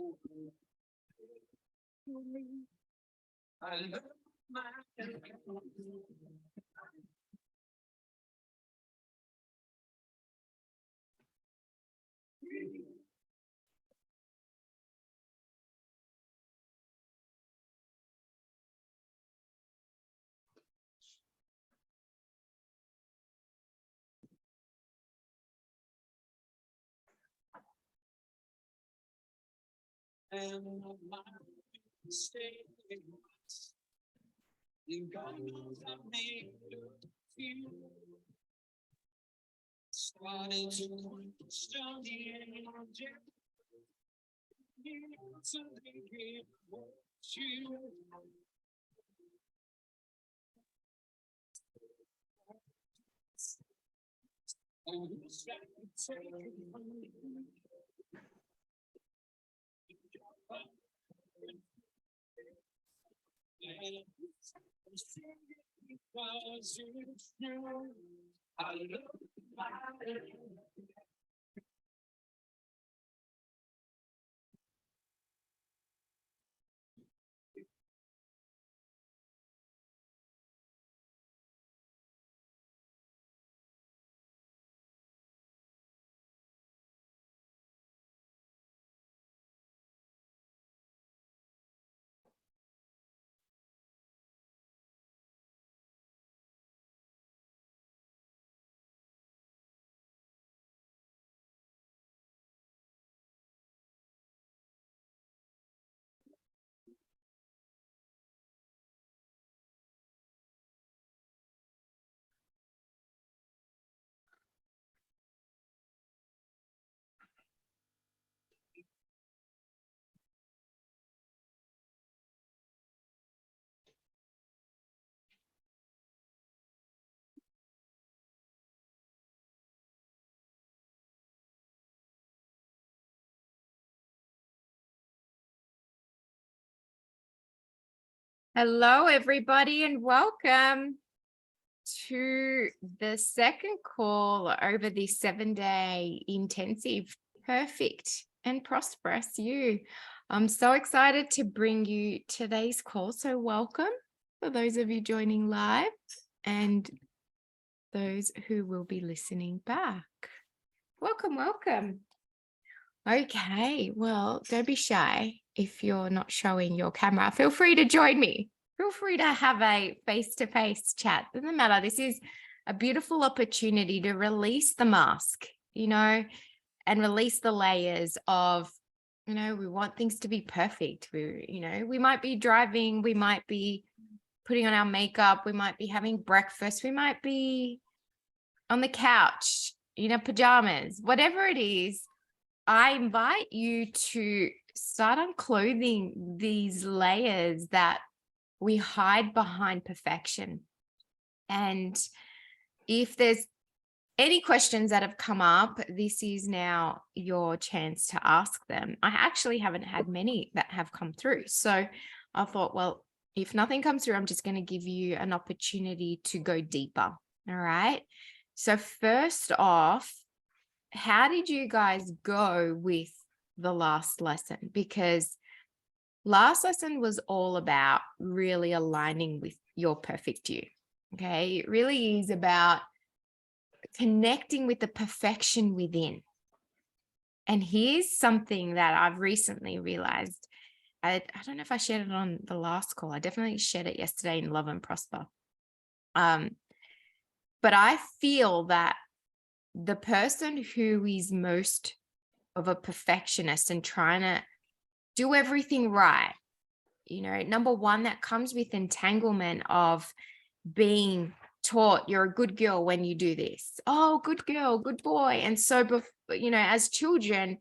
I love my and my mistakes. And God knows I made a few. Started to question the angel. To begin with you. I wish I could take it from you. Because it's true. I love my Hello, everybody, and welcome to the second call over the 7-day intensive Perfect and Prosperous You. I'm so excited to bring you today's call. So welcome for those of you joining live and those who will be listening back. Welcome, welcome. Okay, well, don't be shy. If you're not showing your camera, feel free to join me. Feel free to have a face-to-face chat. Doesn't matter. This is a beautiful opportunity to release the mask, and release the layers of, we want things to be perfect. We might be driving, we might be putting on our makeup, we might be having breakfast, we might be on the couch, pajamas, whatever it is. I invite you to start unclothing these layers that we hide behind perfection. And if there's any questions that have come up, this is now your chance to ask them. I actually haven't had many that have come through. So I thought, well, if nothing comes through, I'm just going to give you an opportunity to go deeper. All right. So first off, how did you guys go with the last lesson? Because last lesson was all about really aligning with your perfect you. Okay. It really is about connecting with the perfection within. And here's something that I've recently realized. I don't know if I shared it on the last call. I definitely shared it yesterday in Love and Prosper. But I feel that the person who is most of a perfectionist and trying to do everything right, number one, that comes with entanglement of being taught you're a good girl when you do this. Oh, good girl, good boy. And so, as children,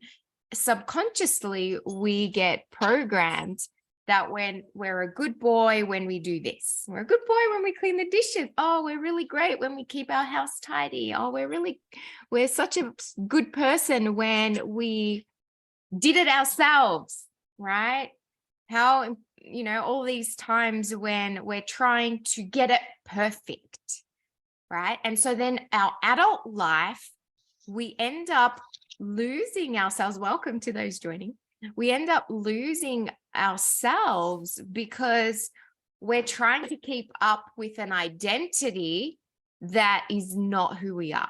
subconsciously, we get programmed that when we're a good boy when we do this, we're a good boy when we clean the dishes. Oh, we're really great when we keep our house tidy. Oh, we're such a good person when we did it ourselves, right? How, all these times when we're trying to get it perfect, right? And so then our adult life, we end up losing ourselves. Welcome to those joining. we end up losing ourselves because we're trying to keep up with an identity that is not who we are.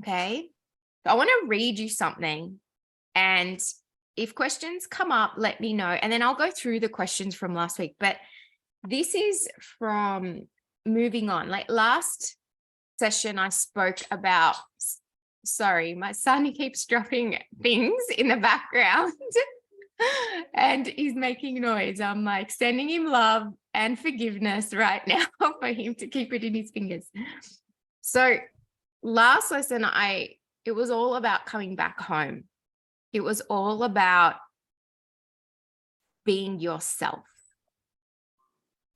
Okay. I want to read you something, and if questions come up, let me know. And then I'll go through the questions from last week. But this is from moving on. Like last session, I spoke about, sorry, my son keeps dropping things in the background and he's making noise. I'm like sending him love and forgiveness right now for him to keep it in his fingers. So last lesson, it was all about coming back home. It was all about being yourself.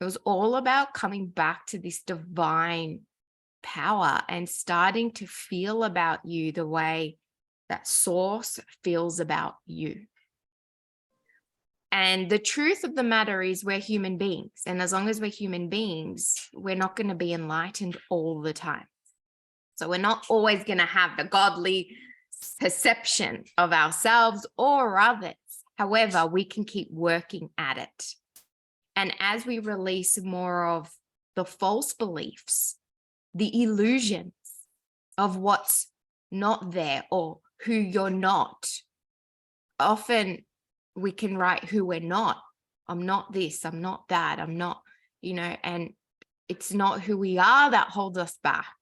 It was all about coming back to this divine power and starting to feel about you the way that source feels about you. And the truth of the matter is we're human beings. And as long as we're human beings, we're not going to be enlightened all the time. So we're not always going to have the godly perception of ourselves or others. However, we can keep working at it. And as we release more of the false beliefs, the illusions of what's not there or who you're not, often we can write who we're not. I'm not this, I'm not that, I'm not, and it's not who we are that holds us back.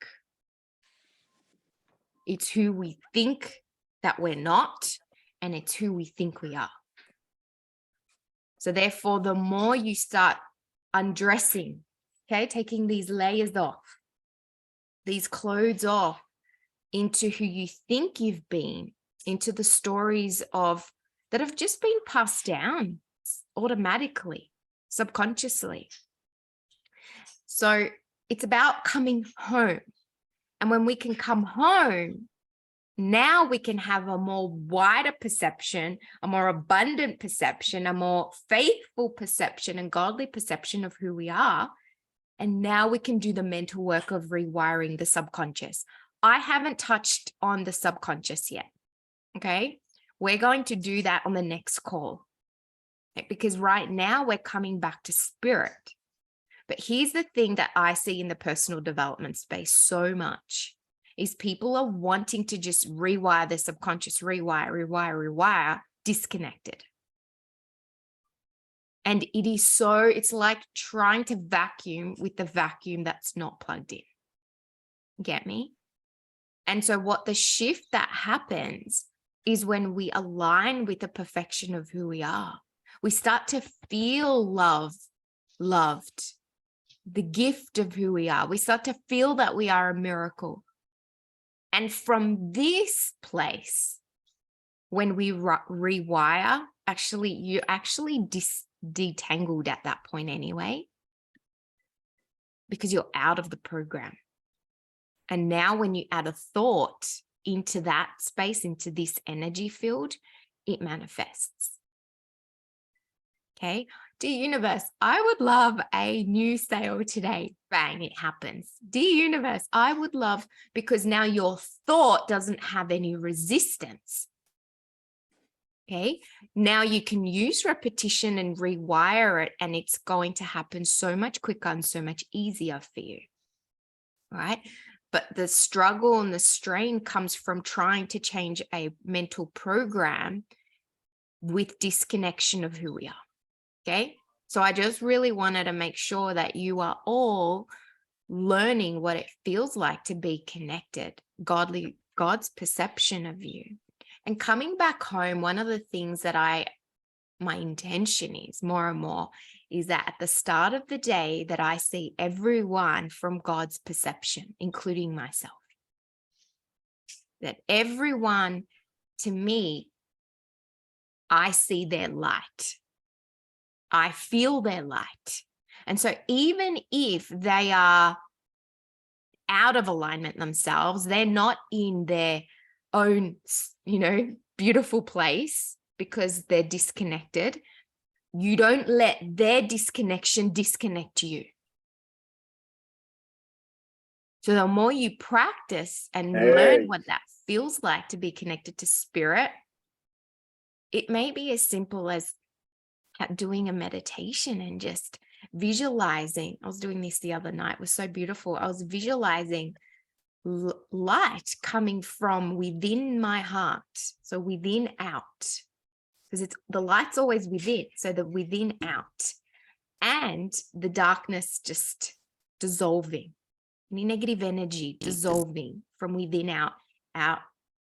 It's who we think that we're not, and it's who we think we are. So therefore, the more you start undressing, okay, taking these layers off, these clothes off into who you think you've been, into the stories that have just been passed down automatically, subconsciously. So it's about coming home. And when we can come home, now we can have a more wider perception, a more abundant perception, a more faithful perception and godly perception of who we are. And now we can do the mental work of rewiring the subconscious. I haven't touched on the subconscious yet. Okay. We're going to do that on the next call, because right now we're coming back to spirit. But here's the thing that I see in the personal development space so much is people are wanting to just rewire their subconscious, rewire, disconnected. And it's like trying to vacuum with the vacuum that's not plugged in. Get me? And so what the shift that happens is when we align with the perfection of who we are, we start to feel loved, the gift of who we are. We start to feel that we are a miracle. And from this place, when we rewire, you're actually detangled at that point anyway, because you're out of the program. And now when you add a thought into that space, into this energy field, it manifests. Okay. Dear universe, I would love a new sale today. Bang, it happens. Dear universe, I would love, because now your thought doesn't have any resistance. Okay. Now you can use repetition and rewire it, and it's going to happen so much quicker and so much easier for you. All right. But the struggle and the strain comes from trying to change a mental program with disconnection of who we are. Okay. So I just really wanted to make sure that you are all learning what it feels like to be connected, God's perception of you. And coming back home, one of the things that my intention is more and more is that at the start of the day that I see everyone from God's perception, including myself. That everyone, to me, I see their light. I feel their light. And so even if they are out of alignment themselves, they're not in their own, beautiful place because they're disconnected. You don't let their disconnection disconnect you. So the more you practice and learn what that feels like to be connected to spirit, it may be as simple as doing a meditation and just visualizing. I was doing this the other night. It was so beautiful. I was visualizing light coming from within my heart. So within out, because it's the light's always within. So the within out, and the darkness just dissolving, any negative energy dissolving from within out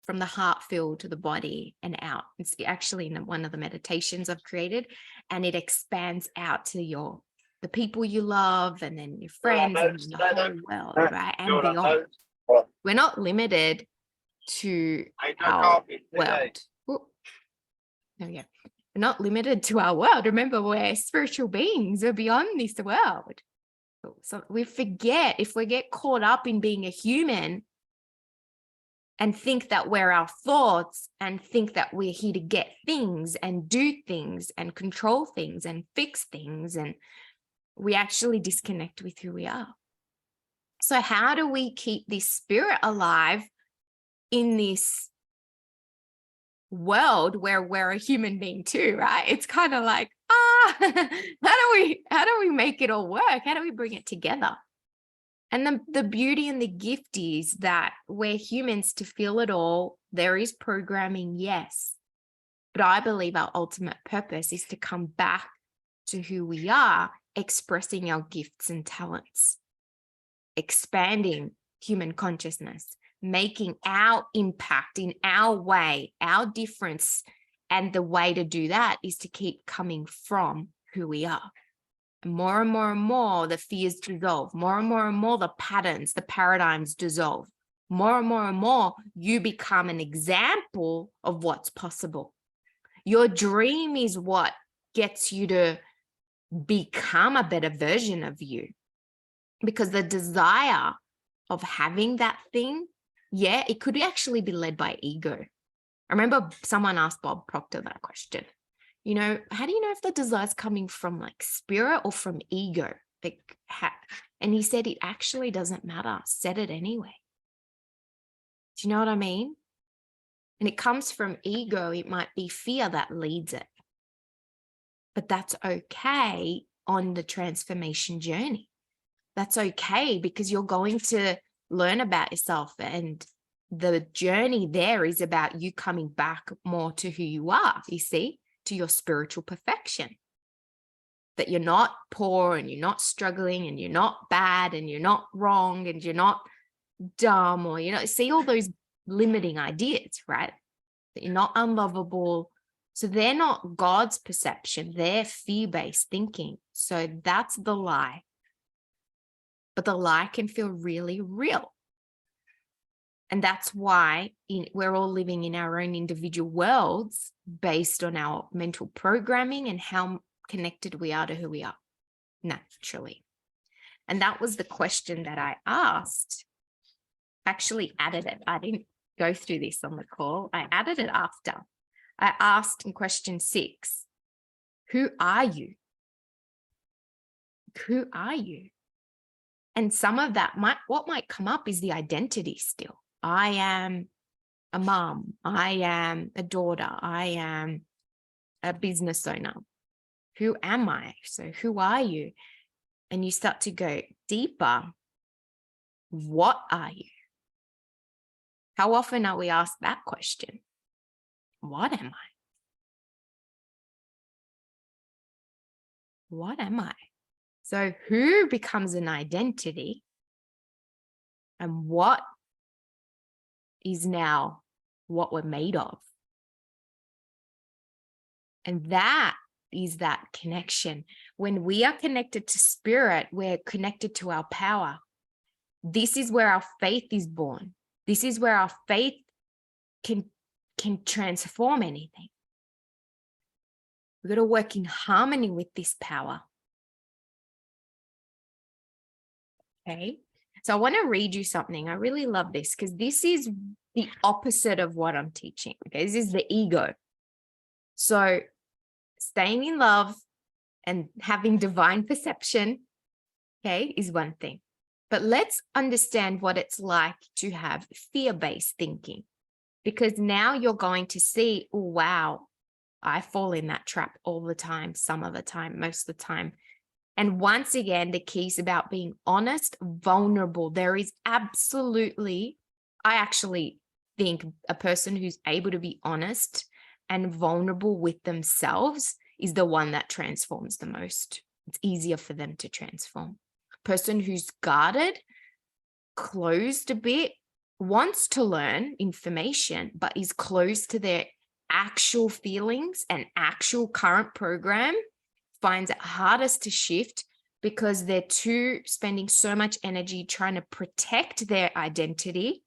from the heart field to the body and out. It's actually in one of the meditations I've created, and it expands out to the people you love, and then your friends, and the whole world, right? And beyond. We're not limited to our world. Ooh, there we go. We're not limited to our world. Remember, we're spiritual beings. We're beyond this world. So we forget, if we get caught up in being a human and think that we're our thoughts and think that we're here to get things and do things and control things and fix things, and we actually disconnect with who we are. So how do we keep this spirit alive in this world where we're a human being too, right? It's kind of like, how do we make it all work? How do we bring it together? And the beauty and the gift is that we're humans to feel it all. There is programming, yes. But I believe our ultimate purpose is to come back to who we are, expressing our gifts and talents, expanding human consciousness, making our impact in our way, our difference. And the way to do that is to keep coming from who we are. More and more and more, the fears dissolve. More and more, the patterns, the paradigms dissolve. More and more, you become an example of what's possible. Your dream is what gets you to become a better version of you. Because the desire of having that thing, yeah, it could actually be led by ego. I remember someone asked Bob Proctor that question. You know, how do you know if the desire is coming from like spirit or from ego? And he said, it actually doesn't matter. Set it anyway. Do you know what I mean? And it comes from ego. It might be fear that leads it. But that's okay on the transformation journey. That's okay, because you're going to learn about yourself, and the journey there is about you coming back more to who you are, you see, to your spiritual perfection. That you're not poor, and you're not struggling, and you're not bad, and you're not wrong, and you're not dumb, or, you know, see all those limiting ideas, right? That you're not unlovable. So they're not God's perception, they're fear-based thinking. So that's the lie. But the lie can feel really real. And that's why we're all living in our own individual worlds based on our mental programming and how connected we are to who we are naturally. And that was the question that I asked. Actually added it. I didn't go through this on the call. I added it after. I asked in question 6, who are you? Who are you? And some of that what might come up is the identity still. I am a mom. I am a daughter. I am a business owner. Who am I? So who are you? And you start to go deeper. What are you? How often are we asked that question? What am I? What am I? So who becomes an identity, and what is now what we're made of? And that is that connection. When we are connected to spirit, we're connected to our power. This is where our faith is born. This is where our faith can transform anything. We've got to work in harmony with this power. Okay, so I want to read you something. I really love this because this is the opposite of what I'm teaching. Okay, this is the ego. So staying in love and having divine perception, okay, is one thing. But let's understand what it's like to have fear-based thinking, because now you're going to see, oh, wow, I fall in that trap all the time, some of the time, most of the time. And once again, the key is about being honest, vulnerable. There is absolutely, I actually think a person who's able to be honest and vulnerable with themselves is the one that transforms the most. It's easier for them to transform. Person who's guarded, closed a bit, wants to learn information, but is closed to their actual feelings and actual current program, finds it hardest to shift because they're spending so much energy trying to protect their identity,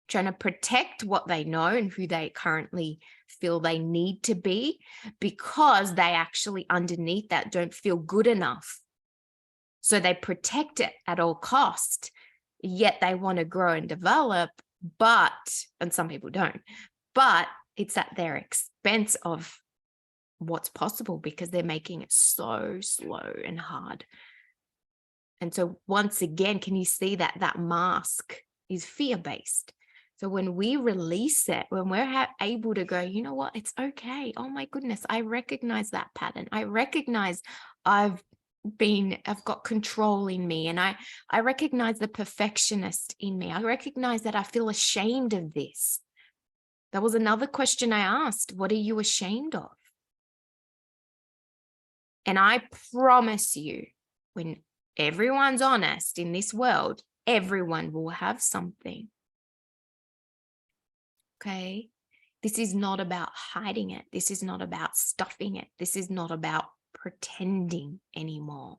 trying to protect what they know and who they currently feel they need to be, because they actually underneath that don't feel good enough. So they protect it at all cost, yet they want to grow and develop, and some people don't, but it's at their expense of what's possible because they're making it so slow and hard. And so once again, can you see that that mask is fear-based? So when we release it, when we're able to go, you know what, it's okay. Oh my goodness, I recognize that pattern. I recognize I've got control in me, and I recognize the perfectionist in me. I recognize that I feel ashamed of this. That was another question I asked. What are you ashamed of? And I promise you, when everyone's honest in this world, everyone will have something. Okay? This is not about hiding it. This is not about stuffing it. This is not about pretending anymore.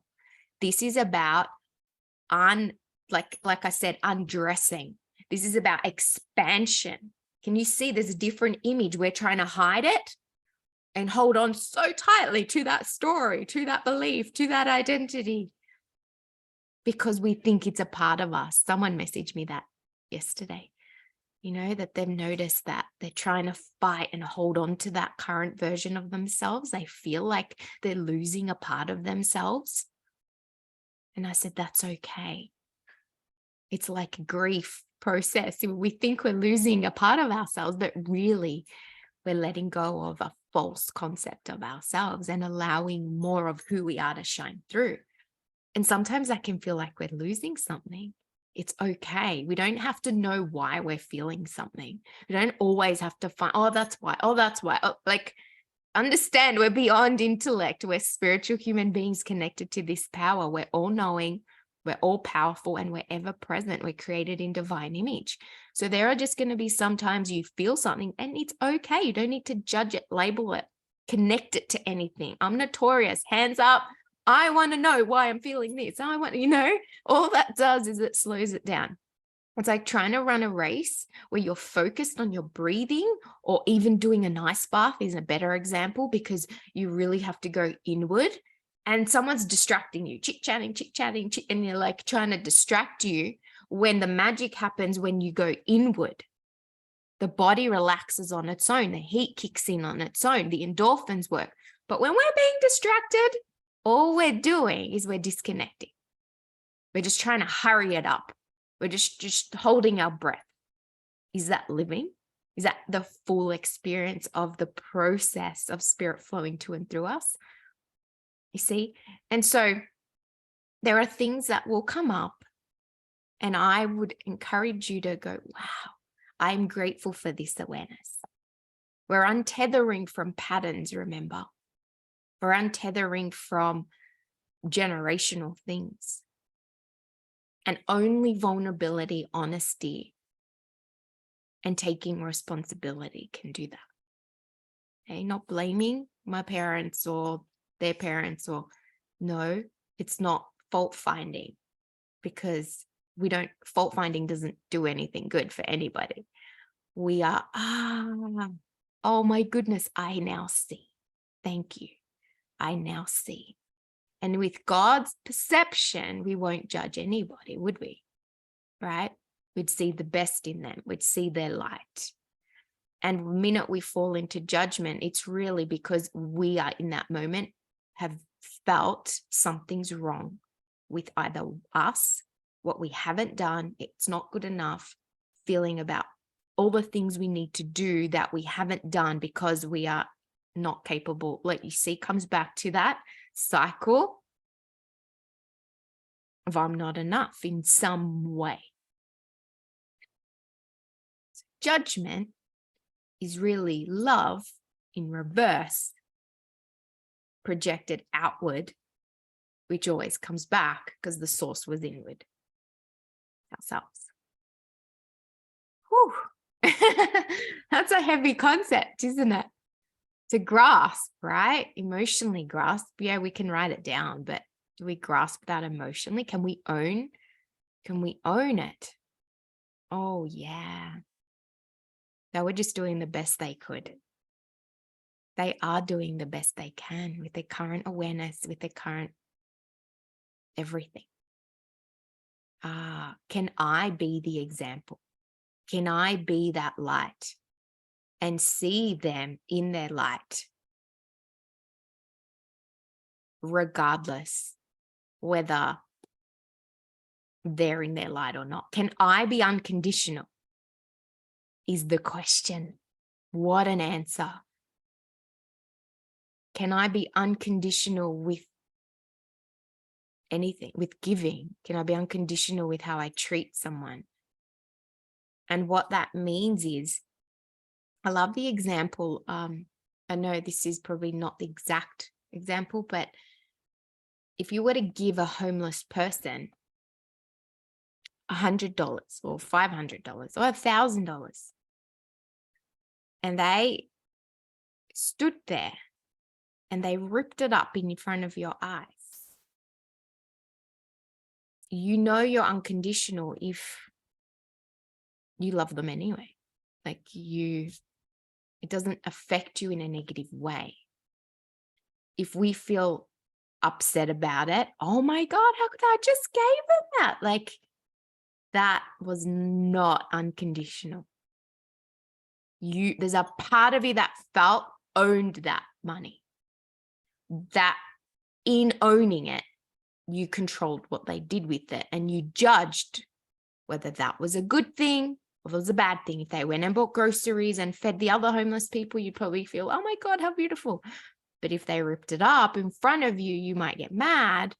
This is about like I said, undressing. This is about expansion. Can you see there's a different image? We're trying to hide it and hold on so tightly to that story, to that belief, to that identity, because we think it's a part of us. Someone messaged me that yesterday, that they've noticed that they're trying to fight and hold on to that current version of themselves. They feel like they're losing a part of themselves. And I said, that's okay. It's like a grief process. We think we're losing a part of ourselves, but really we're letting go of a false concept of ourselves and allowing more of who we are to shine through. And sometimes that can feel like we're losing something. It's okay. We don't have to know why we're feeling something. We don't always have to find, oh, that's why. Oh, that's why. Oh, understand we're beyond intellect. We're spiritual human beings connected to this power. We're all knowing, we're all powerful, and we're ever present. We're created in divine image. So there are just going to be sometimes you feel something and it's okay. You don't need to judge it, label it, connect it to anything. I'm notorious. Hands up. I want to know why I'm feeling this. I want, all that does is it slows it down. It's like trying to run a race where you're focused on your breathing, or even doing an ice bath is a better example, because you really have to go inward and someone's distracting you, chit-chatting, and you're like trying to distract you, when the magic happens when you go inward. The body relaxes on its own. The heat kicks in on its own. The endorphins work. But when we're being distracted, all we're doing is we're disconnecting. We're just trying to hurry it up. We're just holding our breath. Is that living? Is that the full experience of the process of spirit flowing to and through us? You see? And so there are things that will come up, and I would encourage you to go, wow, I'm grateful for this awareness. We're untethering from patterns, remember? We're untethering from generational things. And only vulnerability, honesty, and taking responsibility can do that. Okay, not blaming my parents or their parents, no, it's not fault finding, because fault finding doesn't do anything good for anybody. We are, oh my goodness, I now see. Thank you. I now see. And with God's perception, we won't judge anybody, would we? Right? We'd see the best in them. We'd see their light. And the minute we fall into judgment, it's really because we are in that moment have felt something's wrong with either us, what we haven't done, it's not good enough, feeling about all the things we need to do that we haven't done because we are not capable. Like you see, comes back to that cycle of I'm not enough in some way. Judgment is really love in reverse, projected outward, which always comes back because the source was inward, ourselves. Whew. That's a heavy concept, isn't it? To grasp, right? Emotionally grasp. Yeah, we can write it down, but do we grasp that emotionally? Can we own it? Oh, yeah. They were just doing the best they could. They are doing the best they can with their current awareness, with their current everything. Can I be the example? Can I be that light and see them in their light, regardless whether they're in their light or not? Can I be unconditional? Is the question. What an answer. Can I be unconditional with anything, with giving? Can I be unconditional with how I treat someone? And what that means is, I love the example. I know this is probably not the exact example, but if you were to give a homeless person $100 or $500 or $1,000, and they stood there and they ripped it up in front of your eyes, you know you're unconditional if you love them anyway. Like it doesn't affect you in a negative way. If we feel upset about it, oh my God, how could I just gave them that? Like that was not unconditional. There's a part of you that owned that money. That in owning it, you controlled what they did with it, and you judged whether that was a good thing or it was a bad thing. If they went and bought groceries and fed the other homeless people, you'd probably feel, oh my God, how beautiful. But if they ripped it up in front of you, you might get mad.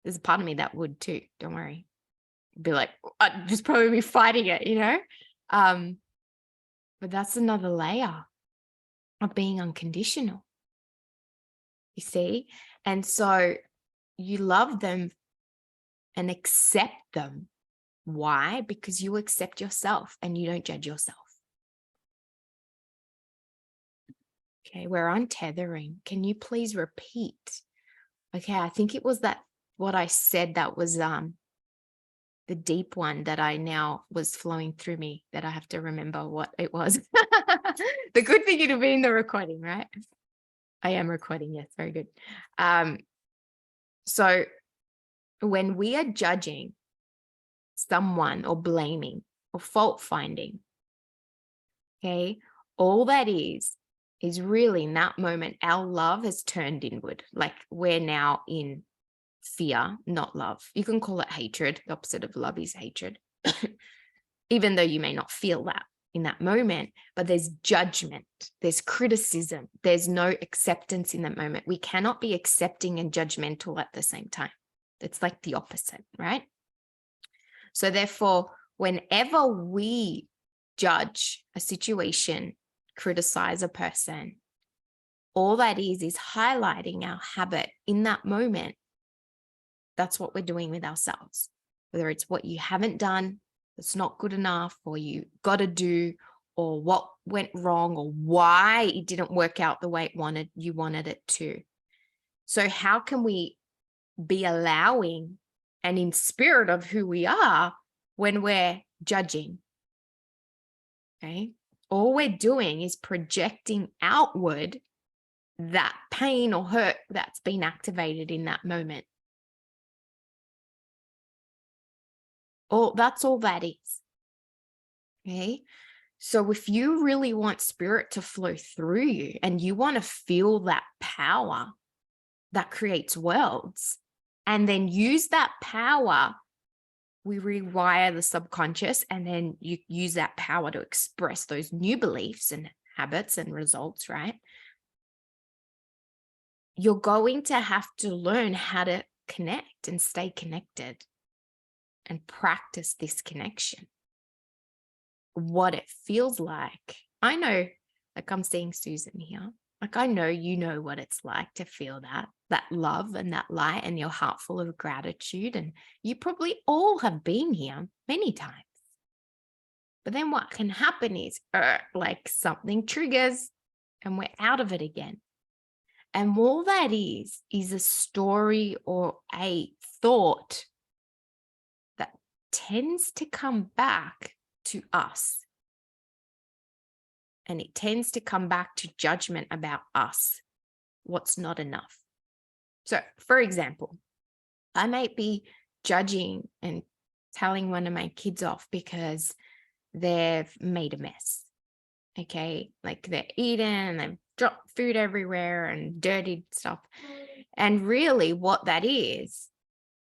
There's a part of me that would too. Don't worry. Be like, I'd just probably be fighting it, you know? But that's another layer of being unconditional. You see? And so you love them and accept them. Why? Because you accept yourself and you don't judge yourself. Okay, we're untethering. Can you please repeat? Okay, I think it was what I said that was the deep one that I now was flowing through me, that I have to remember what it was. The good thing it'll be in the recording, right? I am recording, yes, very good. So when we are judging someone or blaming or fault finding, okay, all that is really in that moment, our love has turned inward. Like we're now in fear, not love. You can call it hatred. The opposite of love is hatred. Even though you may not feel that in that moment, but there's judgment, there's criticism, there's no acceptance in that moment. We cannot be accepting and judgmental at the same time. It's like the opposite, right? So therefore, whenever we judge a situation, criticize a person, all that is highlighting our habit in that moment. That's what we're doing with ourselves. Whether it's what you haven't done, that's not good enough, or you got to do, or what went wrong, or why it didn't work out the way you wanted it to. So how can we be allowing and in spirit of who we are when we're judging? Okay. All we're doing is projecting outward that pain or hurt that's been activated in that moment. That's all that is. Okay. So if you really want spirit to flow through you and you want to feel that power that creates worlds, and then use that power, we rewire the subconscious, and then you use that power to express those new beliefs and habits and results, right? you're going to have to learn how to connect and stay connected and practice this connection. What it feels like. I know, like I'm seeing Susan here. Like I know you know what it's like to feel that love and that light and your heart full of gratitude. And you probably all have been here many times. But then what can happen is like something triggers and we're out of it again. And all that is a story or a thought that tends to come back to us. And it tends to come back to judgment about us, what's not enough. So, for example, I might be judging and telling one of my kids off because they've made a mess. Okay, like they're eating and they've dropped food everywhere and dirty stuff. And really, what that is,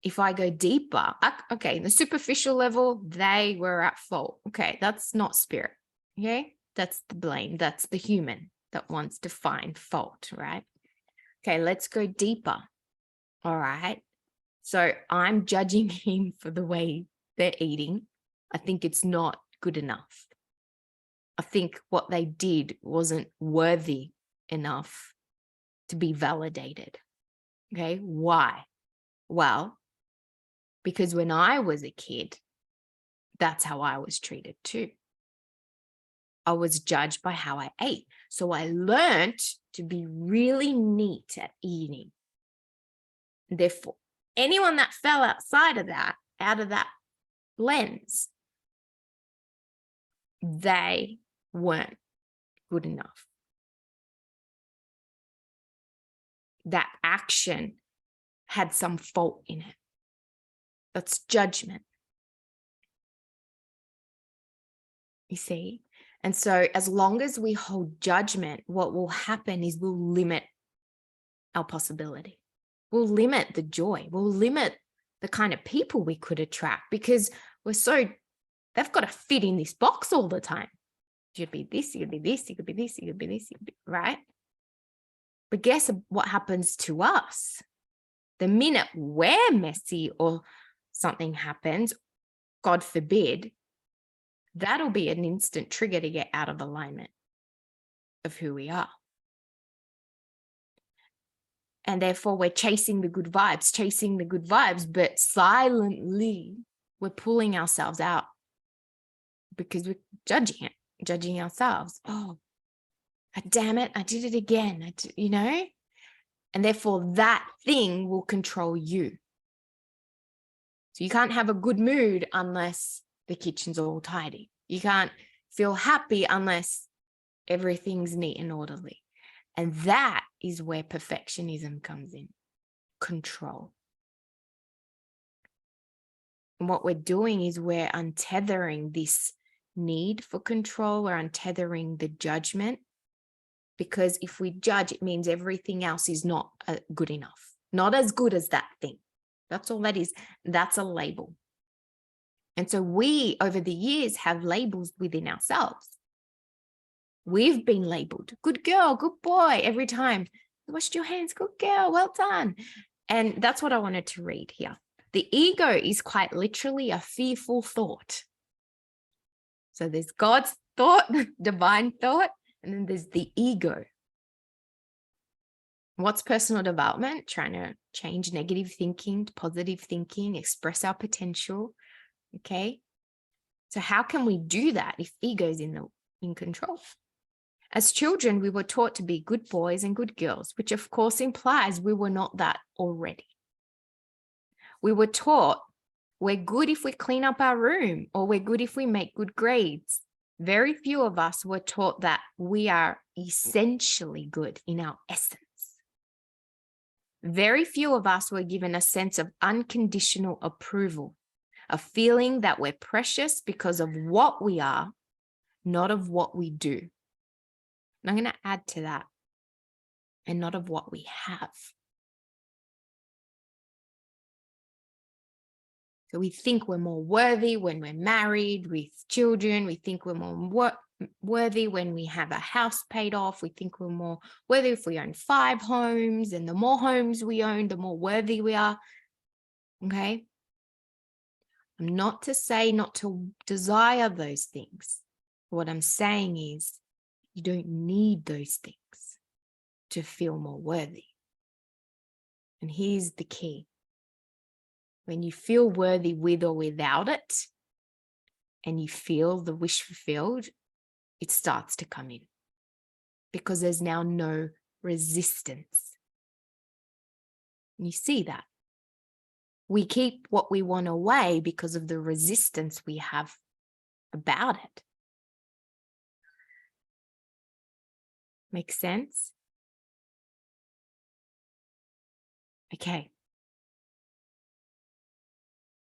if I go deeper, okay, the superficial level, they were at fault. Okay, that's not spirit. Okay, that's the blame. That's the human that wants to find fault, right? Okay, let's go deeper. All right. So I'm judging him for the way they're eating. I think it's not good enough. I think what they did wasn't worthy enough to be validated. Okay, why? Well, because when I was a kid, that's how I was treated too. I was judged by how I ate. So I learned to be really neat at eating. Therefore, anyone that fell outside of that, out of that lens, they weren't good enough. That action had some fault in it. That's judgment. You see? And so as long as we hold judgment, what will happen is we'll limit our possibility. We'll limit the joy. We'll limit the kind of people we could attract because they've got to fit in this box all the time. You'd be this, you could be this, you could be this, you could be this, you could be, right? But guess what happens to us? The minute we're messy or something happens, God forbid, that'll be an instant trigger to get out of alignment of who we are. And therefore, we're chasing the good vibes, but silently, we're pulling ourselves out because we're judging ourselves. Oh, damn it, I did it again, and therefore that thing will control you. So you can't have a good mood unless the kitchen's all tidy. You can't feel happy unless everything's neat and orderly. And that is where perfectionism comes in, control. And what we're doing is we're untethering this need for control. We're untethering the judgment. Because if we judge, it means everything else is not good enough, not as good as that thing. That's all that is. That's a label. And so we, over the years, have labels within ourselves. We've been labeled, good girl, good boy, every time. Washed your hands, good girl, well done. And that's what I wanted to read here. The ego is quite literally a fearful thought. So there's God's thought, divine thought, and then there's the ego. What's personal development? Trying to change negative thinking to positive thinking, express our potential. Okay. So how can we do that if ego's in control? As children, we were taught to be good boys and good girls, which of course implies we were not that already. We were taught we're good if we clean up our room, or we're good if we make good grades. Very few of us were taught that we are essentially good in our essence. Very few of us were given a sense of unconditional approval, a feeling that we're precious because of what we are, not of what we do. And I'm going to add to that, and not of what we have. So we think we're more worthy when we're married with children. We think we're more worthy when we have a house paid off. We think we're more worthy if we own 5 homes, and the more homes we own, the more worthy we are. Okay. I'm not to say not to desire those things. What I'm saying is you don't need those things to feel more worthy. And here's the key. When you feel worthy with or without it, and you feel the wish fulfilled, it starts to come in because there's now no resistance. And you see that. We keep what we want away because of the resistance we have about it. Makes sense? Okay.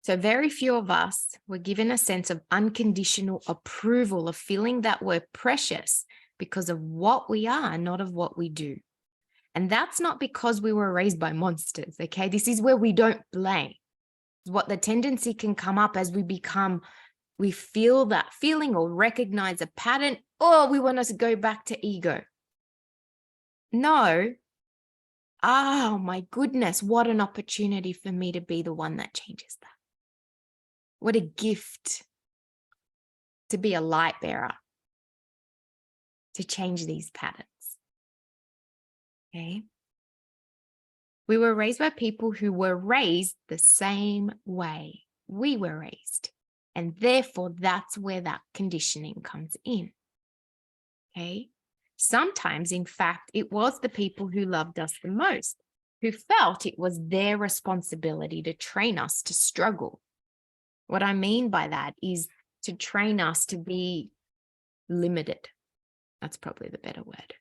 So very few of us were given a sense of unconditional approval, of feeling that we're precious because of what we are, not of what we do. And that's not because we were raised by monsters, okay? This is where we don't blame. What the tendency can come up as we feel that feeling or recognize a pattern, or we want us to go back to ego. No. Oh my goodness, what an opportunity for me to be the one that changes that. What a gift to be a light bearer, to change these patterns. Okay. We were raised by people who were raised the same way we were raised. And therefore, that's where that conditioning comes in. Okay. Sometimes, in fact, it was the people who loved us the most, who felt it was their responsibility to train us to struggle. What I mean by that is to train us to be limited. That's probably the better word.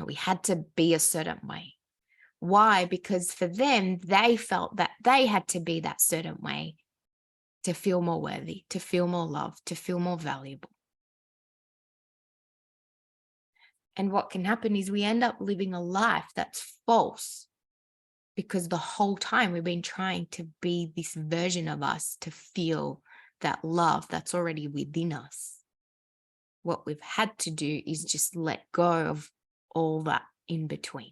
We had to be a certain way. Why? Because for them, they felt that they had to be that certain way to feel more worthy, to feel more loved, to feel more valuable. And what can happen is we end up living a life that's false because the whole time we've been trying to be this version of us to feel that love that's already within us. What we've had to do is just let go of all that in between.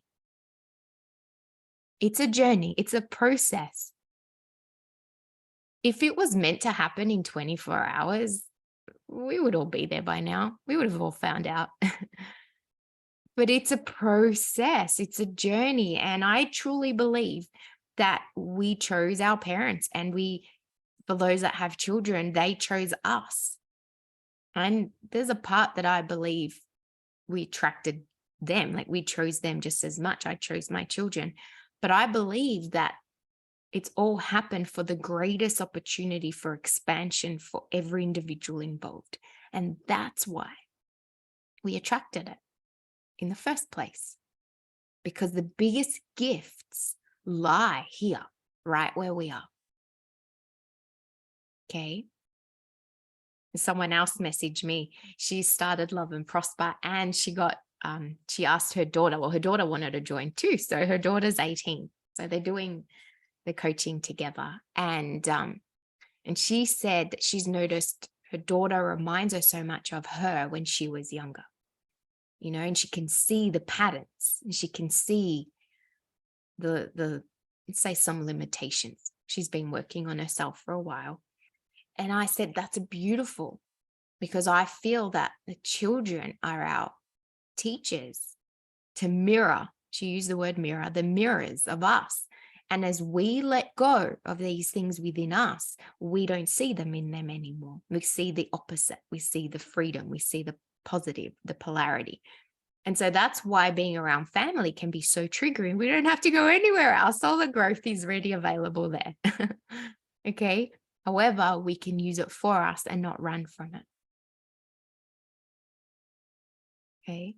It's a journey. It's a process. If it was meant to happen in 24 hours, we would all be there by now. We would have all found out. But it's a process. It's a journey. And I truly believe that we chose our parents, and for those that have children, they chose us. And there's a part that I believe we attracted them, like we chose them just as much. I chose my children. But I believe that it's all happened for the greatest opportunity for expansion for every individual involved. And that's why we attracted it in the first place. Because the biggest gifts lie here, right where we are. Okay. Someone else messaged me. She started Love and Prosper, and she asked her daughter, well, her daughter wanted to join too. So her daughter's 18. So they're doing the coaching together. And she said that she's noticed her daughter reminds her so much of her when she was younger, and she can see the patterns, and she can see the let's say some limitations. She's been working on herself for a while. And I said, that's beautiful, because I feel that the children are our teachers to mirror. She used the word mirror, the mirrors of us. And as we let go of these things within us, we don't see them in them anymore. We see the opposite. We see the freedom. We see the positive, the polarity. And so that's why being around family can be so triggering. We don't have to go anywhere else. All the growth is ready available there. Okay. However, we can use it for us and not run from it. Okay.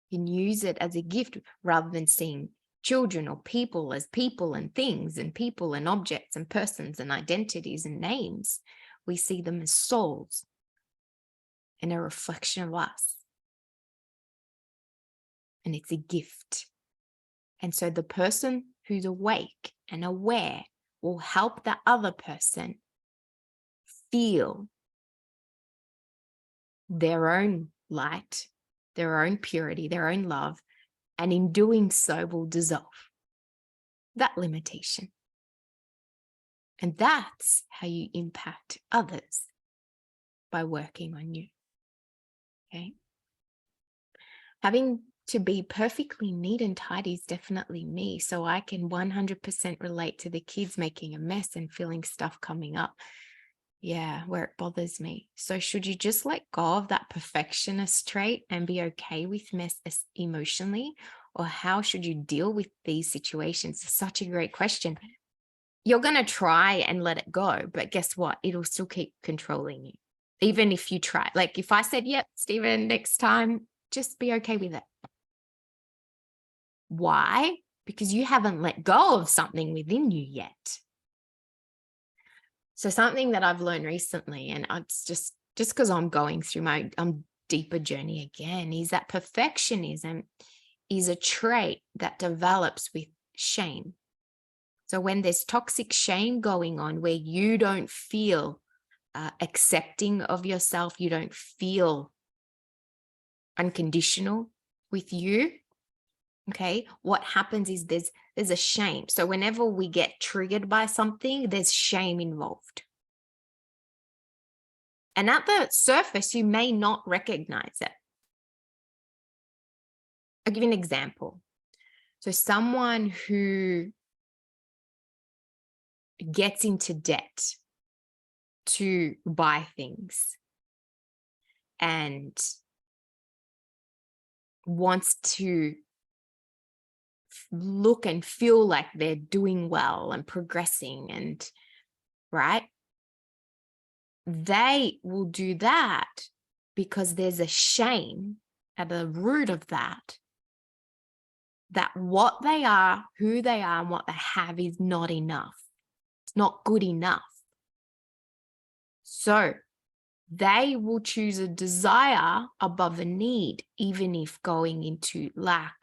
You can use it as a gift rather than seeing children or people as people and things and people and objects and persons and identities and names. We see them as souls and a reflection of us. And it's a gift. And so the person who's awake and aware will help the other person feel their own light, their own purity, their own love, and in doing so will dissolve that limitation. And that's how you impact others, by working on you. Okay. Having to be perfectly neat and tidy is definitely me. So I can 100% relate to the kids making a mess and feeling stuff coming up. Yeah, where it bothers me. So should you just let go of that perfectionist trait and be okay with mess emotionally? Or how should you deal with these situations? Such a great question. You're going to try and let it go, but guess what? It'll still keep controlling you. Even if you try. Like if I said, yep, Stephen, next time, just be okay with it. Why? Because you haven't let go of something within you yet. So something that I've learned recently, and it's just because I'm going through my deeper journey again, is that perfectionism is a trait that develops with shame. So when there's toxic shame going on where you don't feel accepting of yourself, you don't feel unconditional with you, okay, what happens is there's a shame. So whenever we get triggered by something, there's shame involved. And at the surface, you may not recognize it. I'll give you an example. So someone who gets into debt to buy things and wants to look and feel like they're doing well and progressing, and right, they will do that because there's a shame at the root of that what they are, who they are, and what they have is not enough. It's not good enough. So they will choose a desire above a need, even if going into lack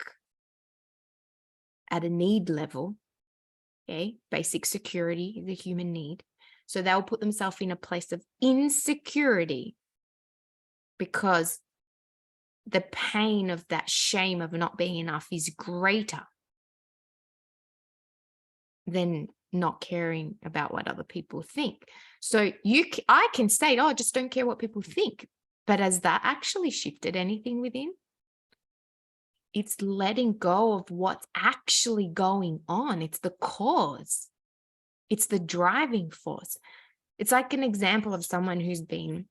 at a need level. Okay, basic security is a human need. So they'll put themselves in a place of insecurity because the pain of that shame of not being enough is greater than not caring about what other people think. So I can say, oh, just don't care what people think. But has that actually shifted anything within? It's letting go of what's actually going on. It's the cause. It's the driving force. It's like an example of someone who's been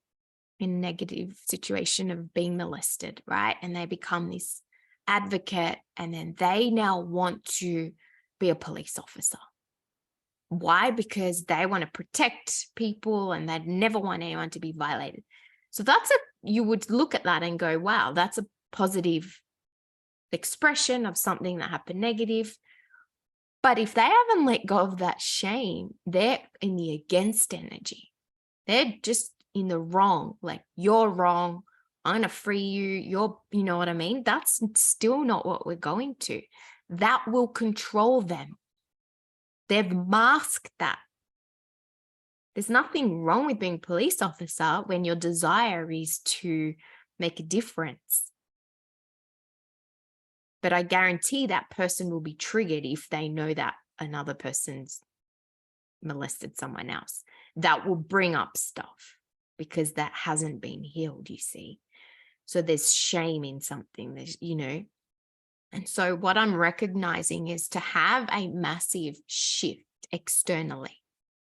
in a negative situation of being molested, right? And they become this advocate, and then they now want to be a police officer. Why? Because they want to protect people and they never want anyone to be violated. So you would look at that and go, wow, that's a positive expression of something that happened negative. But if they haven't let go of that shame, they're in the against energy. They're just in the wrong, like you're wrong, I'm gonna free you, you know what I mean? That's still not what we're going to. That will control them. They've masked that. There's nothing wrong with being a police officer when your desire is to make a difference. But I guarantee that person will be triggered if they know that another person's molested someone else. That will bring up stuff because that hasn't been healed, you see. So there's shame in something, there's, And so what I'm recognizing is to have a massive shift externally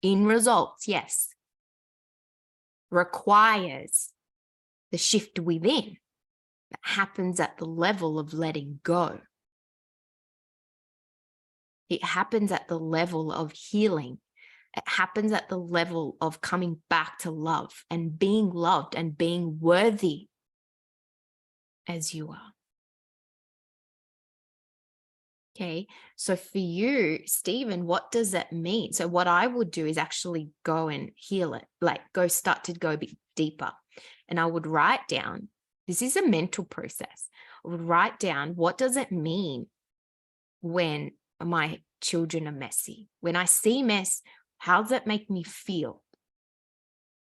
in results, yes, requires the shift within that happens at the level of letting go. It happens at the level of healing. It happens at the level of coming back to love and being loved and being worthy as you are. Okay, so for you, Stephen, what does that mean? So what I would do is actually go and heal it, like start to go a bit deeper. And I would write down, this is a mental process. I would write down, what does it mean when my children are messy? When I see mess, how does that make me feel?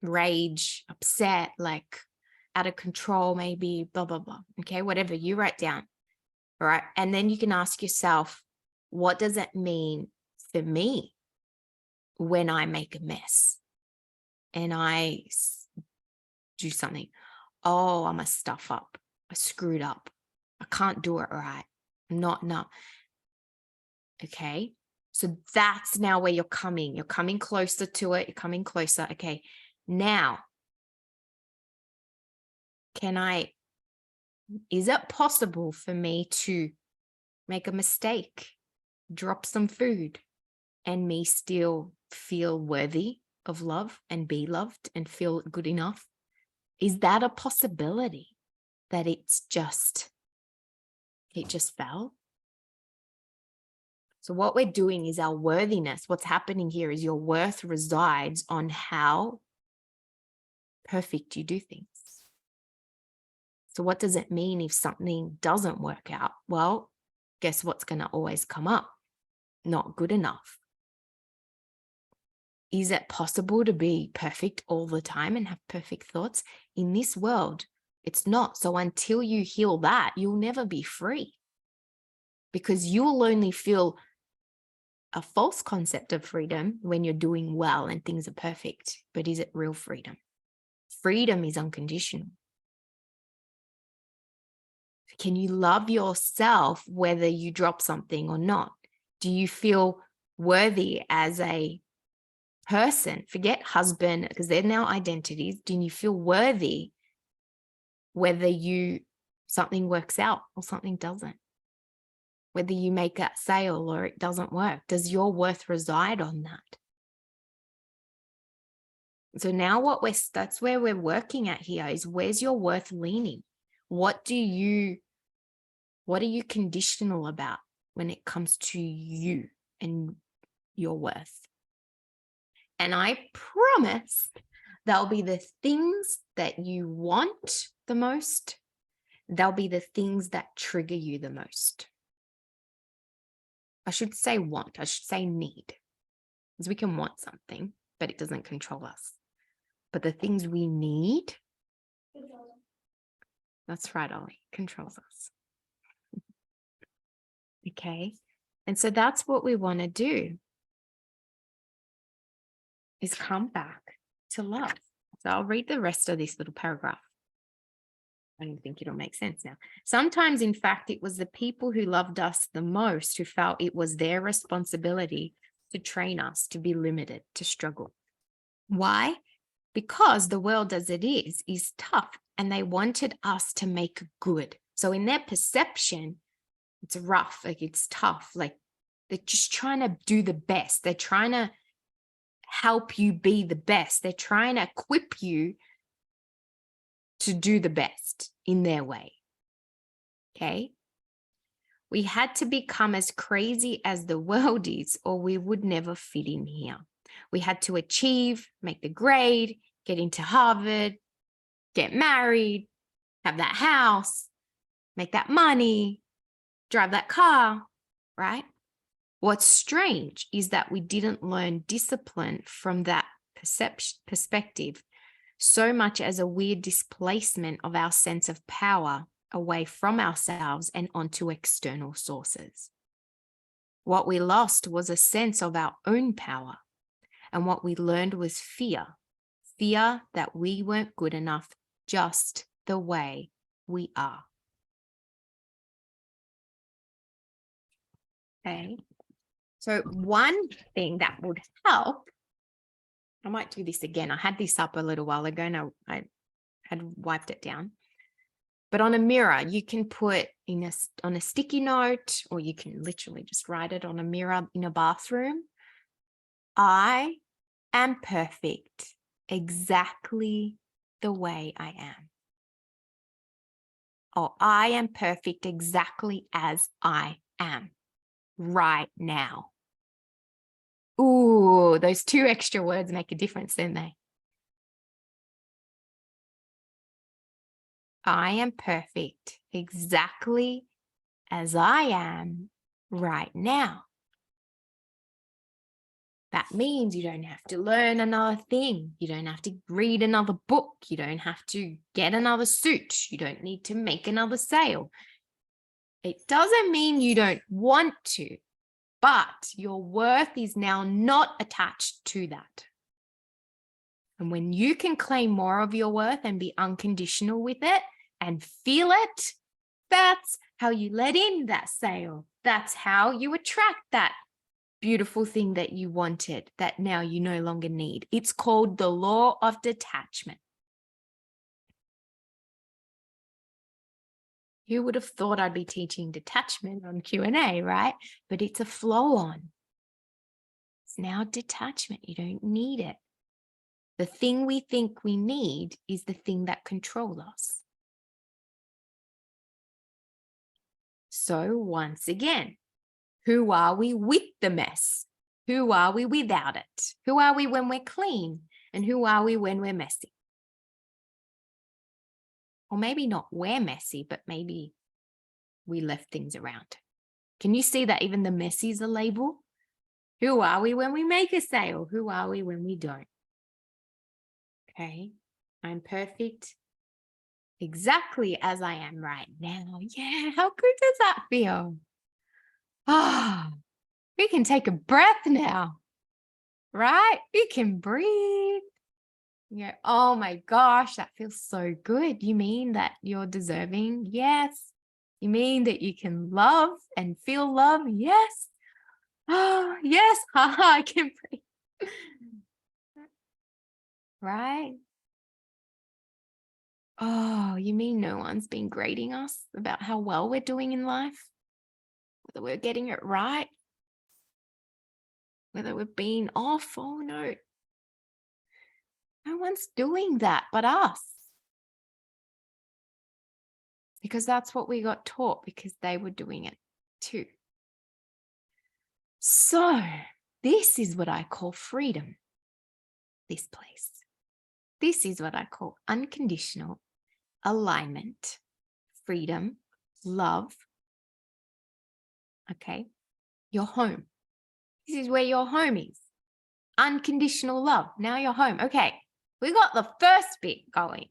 Rage, upset, like out of control, maybe, blah, blah, blah. Okay, whatever you write down. All right. And then you can ask yourself, what does it mean for me when I make a mess and I do something? Oh, I'm a stuff up. I screwed up. I can't do it right. Not enough. Okay. So that's now where you're coming. You're coming closer to it. You're coming closer. Okay. Now, is it possible for me to make a mistake, drop some food, and me still feel worthy of love and be loved and feel good enough? Is that a possibility that it just fell? So what we're doing is our worthiness. What's happening here is your worth resides on how perfect you do things. So what does it mean if something doesn't work out? Well, guess what's going to always come up? Not good enough. Is it possible to be perfect all the time and have perfect thoughts? In this world, it's not. So until you heal that, you'll never be free, because you'll only feel a false concept of freedom when you're doing well and things are perfect. But is it real freedom? Freedom is unconditional. Can you love yourself whether you drop something or not? Do you feel worthy as a person? Forget husband, because they're now identities. Do you feel worthy whether something works out or something doesn't? Whether you make that sale or it doesn't work, does your worth reside on that? So now that's where we're working at here, is where's your worth leaning? What are you conditional about when it comes to you and your worth? And I promise they'll be the things that you want the most. They'll be the things that trigger you the most. I should say want, I should say need, because we can want something, but it doesn't control us. But the things we need, that's right, Ollie, controls us. Okay. And so that's what we want to do, is come back to love. So I'll read the rest of this little paragraph. I don't think it'll make sense now. Sometimes, in fact, it was the people who loved us the most who felt it was their responsibility to train us to be limited, to struggle. Why? Because the world as it is tough, and they wanted us to make good. So in their perception, it's rough, like it's tough, like they're just trying to do the best. They're trying to help you be the best. They're trying to equip you to do the best in their way. Okay. We had to become as crazy as the world is, or we would never fit in here. We had to achieve, make the grade, get into Harvard, get married, have that house, make that money, drive that car, right? What's strange is that we didn't learn discipline from that perspective, so much as a weird displacement of our sense of power away from ourselves and onto external sources. What we lost was a sense of our own power, and what we learned was fear that we weren't good enough just the way we are. Okay. So one thing that would help, I might do this again. I had this up a little while ago and I had wiped it down. But on a mirror, you can put on a sticky note, or you can literally just write it on a mirror in a bathroom. I am perfect exactly the way I am. Or I am perfect exactly as I am right now. Ooh, those two extra words make a difference, don't they? I am perfect exactly as I am right now. That means you don't have to learn another thing. You don't have to read another book. You don't have to get another suit. You don't need to make another sale. It doesn't mean you don't want to, but your worth is now not attached to that. And when you can claim more of your worth and be unconditional with it and feel it, that's how you let in that sale. That's how you attract that beautiful thing that you wanted that now you no longer need. It's called the law of detachment. Who would have thought I'd be teaching detachment on Q&A, right? But it's a flow on. It's now detachment. You don't need it. The thing we think we need is the thing that controls us. So once again, who are we with the mess? Who are we without it? Who are we when we're clean? And who are we when we're messy? Or maybe not we're messy, but maybe we left things around. Can you see that even the messy is a label? Who are we when we make a sale? Who are we when we don't? Okay, I'm perfect exactly as I am right now. Yeah, how good does that feel? Ah, we can take a breath now, right? You can breathe. Yeah. Oh my gosh, that feels so good. You mean that you're deserving? Yes. You mean that you can love and feel love? Yes. Oh, yes. I can breathe. Right? Oh, you mean no one's been grading us about how well we're doing in life? Whether we're getting it right? Whether we've been off? Oh, no. No one's doing that but us. Because that's what we got taught because they were doing it too. So this is what I call freedom. This place. This is what I call unconditional alignment, freedom, love. Okay. Your home. This is where your home is. Unconditional love. Now you're home. Okay. We got the first bit going.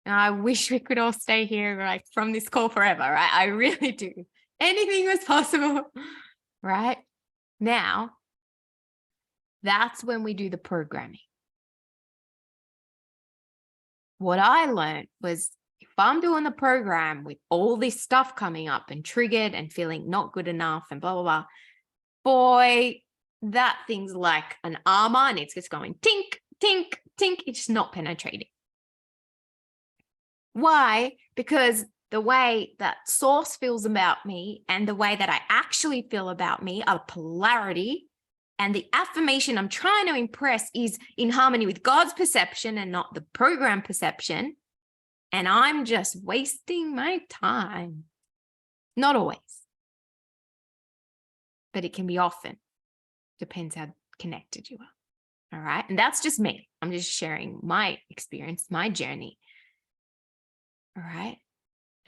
And I wish we could all stay here like from this call forever, right? I really do. Anything was possible, right? Now, that's when we do the programming. What I learned was if I'm doing the program with all this stuff coming up and triggered and feeling not good enough and blah, blah, blah, boy, that thing's like an armor and it's just going tink, tink, tink. It's just not penetrating. Why? Because the way that source feels about me and the way that I actually feel about me are polarity. And the affirmation I'm trying to impress is in harmony with God's perception and not the program perception. And I'm just wasting my time. Not always. But it can be often. Depends how connected you are. All right. And that's just me. I'm just sharing my experience, my journey. All right.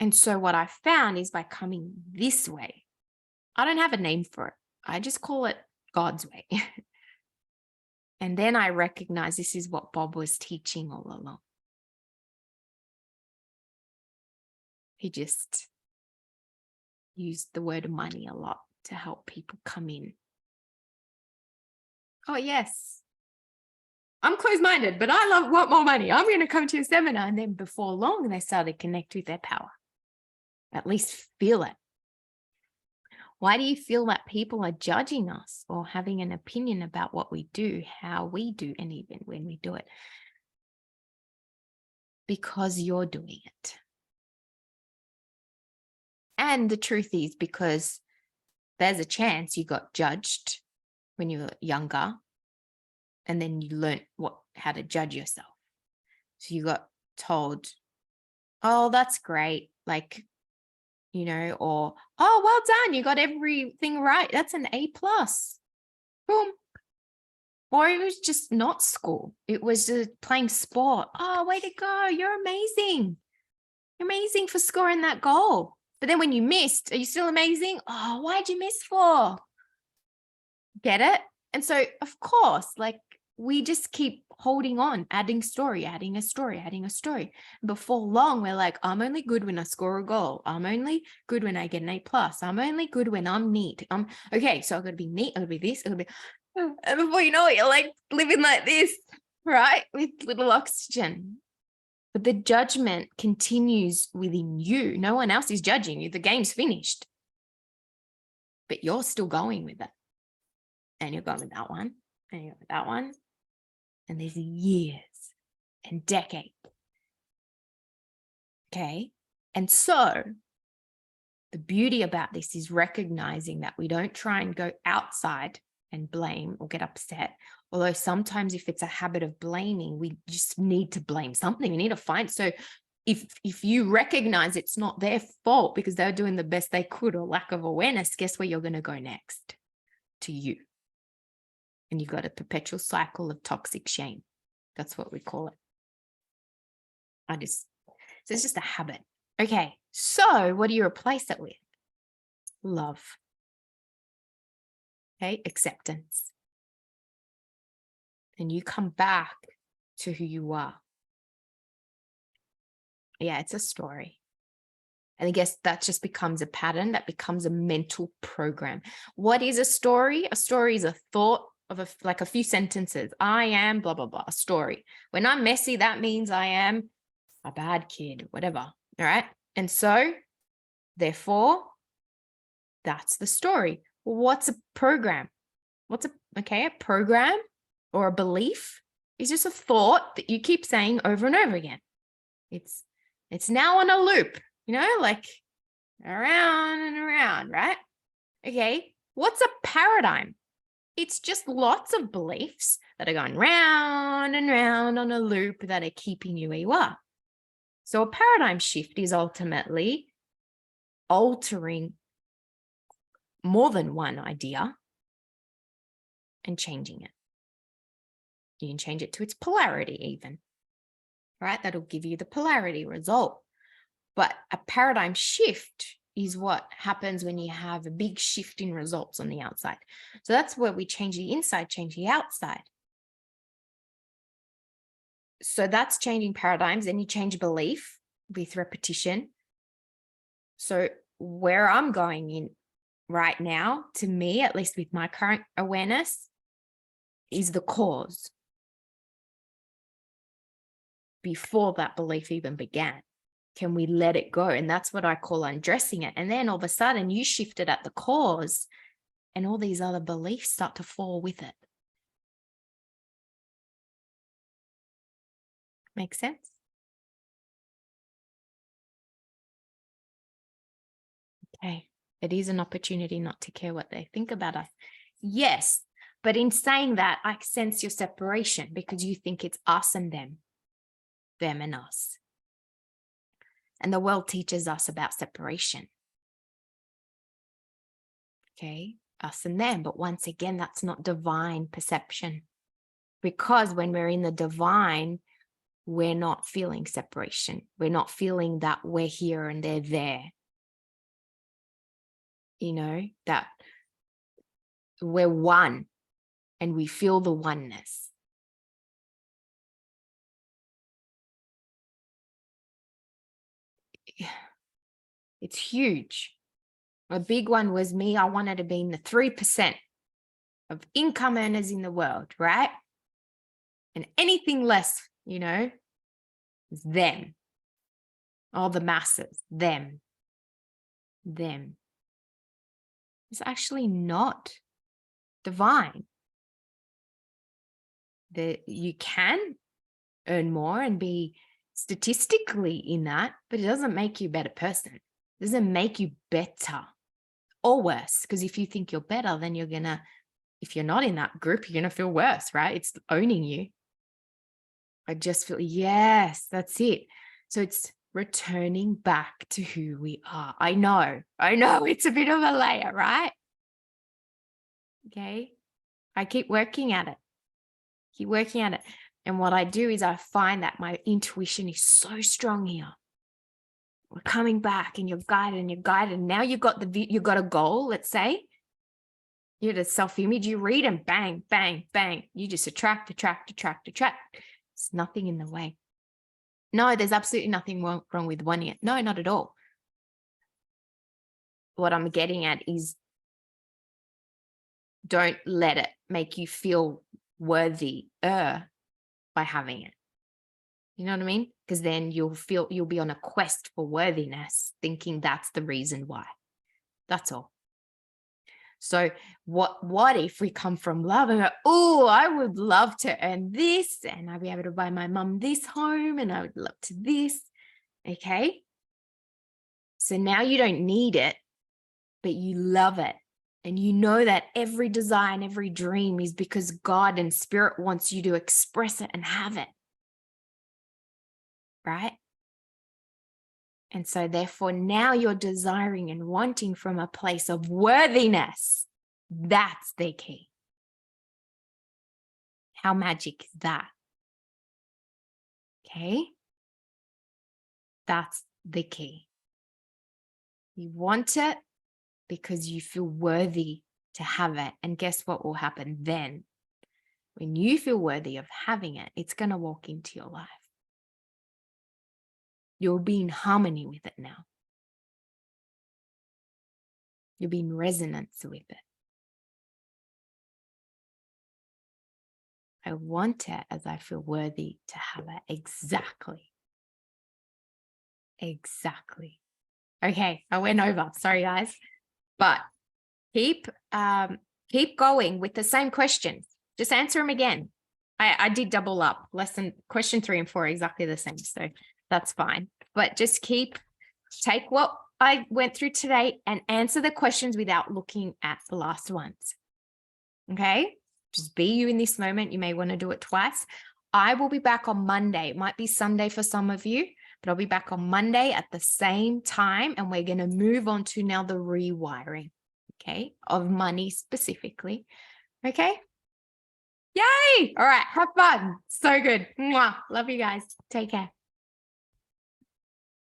And so what I found is by coming this way, I don't have a name for it. I just call it God's way. And then I recognize this is what Bob was teaching all along. He just used the word money a lot to help people come in. Oh, yes. I'm closed-minded, but I want more money. I'm going to come to a seminar. And then before long, they started to connect with their power. At least feel it. Why do you feel that people are judging us or having an opinion about what we do, how we do, and even when we do it? Because you're doing it. And the truth is because there's a chance you got judged when you were younger and then you learned how to judge yourself. So you got told, oh, that's great. Like, you know, or, oh, well done. You got everything right. That's an A+. Boom. Or it was just not school. It was just playing sport. Oh, way to go. You're amazing. You're amazing for scoring that goal. But then when you missed, are you still amazing? Oh, why'd you miss for? Get it? And so, of course, like we just keep holding on, adding a story. Before long, we're like, I'm only good when I score a goal. I'm only good when I get an A+. I'm only good when I'm neat. Okay, so I've got to be neat. I've got to be this. I've got to be... And before you know it, you're like living like this, right? With little oxygen. But the judgment continues within you. No one else is judging you. The game's finished. But you're still going with it. And you're going with that one. And you're going with that one. And there's years and decades. Okay. And so the beauty about this is recognizing that we don't try and go outside and blame or get upset. Although sometimes if it's a habit of blaming, we just need to blame something. We need to find. So if you recognize it's not their fault because they're doing the best they could or lack of awareness, guess where you're going to go next? To you. And you've got a perpetual cycle of toxic shame. That's what we call it. So it's just a habit. Okay. So what do you replace it with? Love. Okay, acceptance. And you come back to who you are. Yeah, it's a story. And I guess that just becomes a pattern, that becomes a mental program. What is a story? A story is a thought of like a few sentences. I am blah, blah, blah, a story. When I'm messy, that means I am a bad kid, whatever. All right. And so therefore, that's the story. What's a program? A program or a belief is just a thought that you keep saying over and over again. It's now on a loop, like around and around, right? Okay. What's a paradigm? It's just lots of beliefs that are going round and round on a loop that are keeping you where you are. So a paradigm shift is ultimately altering more than one idea and changing it. You can change it to its polarity even, right? That'll give you the polarity result. But a paradigm shift is what happens when you have a big shift in results on the outside. So that's where we change the inside, change the outside. So that's changing paradigms, and you change belief with repetition. So where I'm going in right now, to me, at least with my current awareness, is the cause before that belief even began. Can we let it go? And that's what I call undressing it. And then all of a sudden you shift it at the cause and all these other beliefs start to fall with it. Make sense? Okay. It is an opportunity not to care what they think about us. Yes. But in saying that, I sense your separation because you think it's us and them and us. And the world teaches us about separation. Okay, us and them. But once again, that's not divine perception. Because when we're in the divine, we're not feeling separation. We're not feeling that we're here and they're there. That we're one and we feel the oneness. It's huge. A big one was me. I wanted to be in the 3% of income earners in the world, right? And anything less, is them. All the masses, them. It's actually not divine. You can earn more and be statistically in that, but it doesn't make you a better person. It doesn't make you better or worse. Because if you think you're better, then if you're not in that group, you're going to feel worse, right? It's owning you. I just feel, yes, that's it. So it's returning back to who we are. I know it's a bit of a layer, right? Okay. I keep working at it. And what I do is I find that my intuition is so strong here. We're coming back and you're guided. Now you've got a goal, let's say. You're the self-image, you read and bang, bang, bang. You just attract. There's nothing in the way. No, there's absolutely nothing wrong with wanting it. No, not at all. What I'm getting at is don't let it make you feel worthy by having it. You know what I mean? Because then you'll be on a quest for worthiness, thinking that's the reason why. That's all. So what if we come from love and go, oh, I would love to earn this and I'd be able to buy my mum this home and I would love to this. Okay. So now you don't need it, but you love it. And you know that every desire and every dream is because God and Spirit wants you to express it and have it. Right? And so therefore now you're desiring and wanting from a place of worthiness. That's the key. How magic is that? Okay. That's the key. You want it because you feel worthy to have it. And guess what will happen then? When you feel worthy of having it, it's going to walk into your life. You'll be in harmony with it now. You'll be in resonance with it. I want it as I feel worthy to have it. Exactly. Okay, I went over. Sorry, guys. But keep going with the same questions. Just answer them again. I did double up. Lesson question 3 and 4 are exactly the same. So that's fine. But just take what I went through today and answer the questions without looking at the last ones. Okay? Just be you in this moment. You may want to do it twice. I will be back on Monday. It might be Sunday for some of you, but I'll be back on Monday at the same time. And we're going to move on to now the rewiring, okay, of money specifically. Okay? Yay! All right. Have fun. So good. Mwah. Love you guys. Take care.